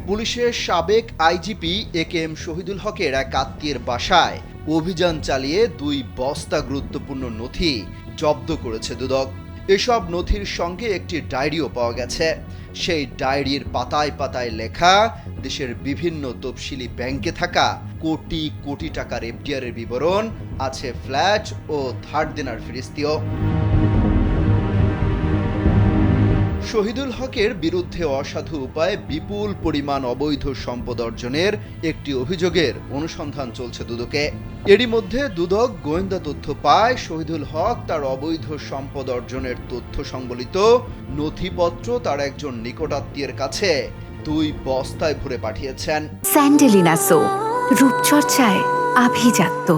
পুলিশের সাবেক IGP AKM Shahidul হকের এক আত্মীয়ের বাসায় অভিযান চালিয়ে 2 বস্তা গুরুত্বপূর্ণ নথি জব্দ করেছে দুদক। এসব নথির সঙ্গে একটি ডায়েরিও পাওয়া গেছে। সেই ডায়েরির পাতায় পাতায় লেখা দেশের বিভিন্ন তফসিলি ব্যাংকে থাকা কোটি কোটি টাকার এফডিআরের বিবরণ, আছে ফ্ল্যাট ও ধার দেনার ফিরিস্তিও। শহীদুল হকের বিরুদ্ধে অসাধু উপায়ে বিপুল পরিমাণ অবৈধ সম্পদ অর্জনের একটি অভিযোগের অনুসন্ধান চলছে দুদকে। এরই মধ্যে দুদক গোয়েন্দা তথ্য পায় শহীদুল হক তার অবৈধ সম্পদ অর্জনের তথ্য সংবলিত নথিপত্র তার একজন নিকটাত্মীয়ের কাছে 2 বস্তায় ভরে পাঠিয়েছেন। স্যান্ডেলিনা সো, রূপচর্চায় আভিজাত্য।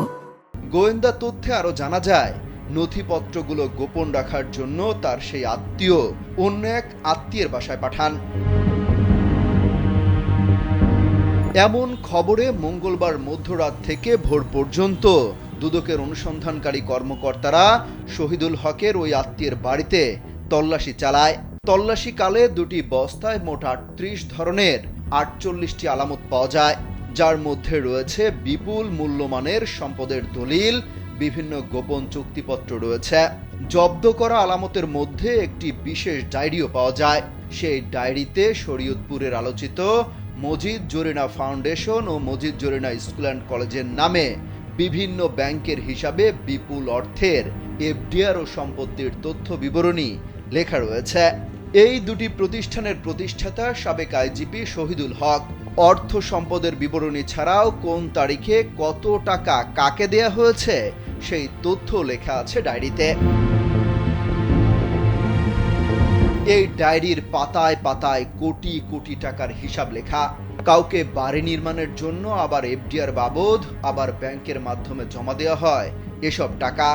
গোয়েন্দা তথ্যে আরো জানা যায়, নথিপত্রগুলো গোপন রাখার জন্য তার সেই আত্মীয় অন্য এক আত্মীয়ের বাসায় পাঠান। এমন খবরে মঙ্গলবার মধ্যরাত থেকে ভোর পর্যন্ত দুদকের অনুসন্ধানকারী কর্মকর্তারা শহীদুল হকের ওই আত্মীয়ের বাড়িতে তল্লাশি চালায়। তল্লাশিকালে 2টি বস্তায় মোট 38 ধরনের 48টি আলামত পাওয়া যায়, যার মধ্যে রয়েছে বিপুল মূল্যমানের সম্পদের দলিল, বিভিন্ন গোপন চুক্তিপত্র রয়েছে। জব্দ করা আলামতের মধ্যে একটি বিশেষ ডায়েরিও পাওয়া যায়। সেই ডায়েরিতে শরীয়তপুরের আলোচিত মজিদ জরিনা ফাউন্ডেশন ও মজিদ জরিনা স্কুল অ্যান্ড কলেজের নামে বিভিন্ন ব্যাংকের হিসাবে বিপুল অর্থের এফডিআর ও সম্পত্তির তথ্য বিবরণী লেখা রয়েছে। এই 2টি প্রতিষ্ঠানের প্রতিষ্ঠাতা সাবেক আইজিপি শহীদুল হক। অর্থ সম্পদের বিবরণী ছাড়াও কোন তারিখে কত টাকা কাকে দেয়া হয়েছে সেই তথ্য লেখা আছে ডায়েরিতে। এই ডায়েরির পাতায় পাতায় কোটি কোটি টাকার হিসাব লেখা। কাউকে বাড়ি নির্মাণের জন্য আবার এফডিআর বাবদ আবার ব্যাংকের মাধ্যমে জমা দেওয়া হয় এসব টাকা।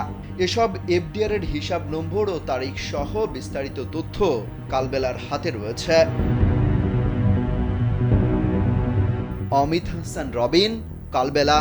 এসব এফডিআর এর হিসাব নম্বর ও তারিখ সহ বিস্তারিত তথ্য কালবেলার হাতে রয়েছে। অমিত হাসান রবিন, কালবেলা।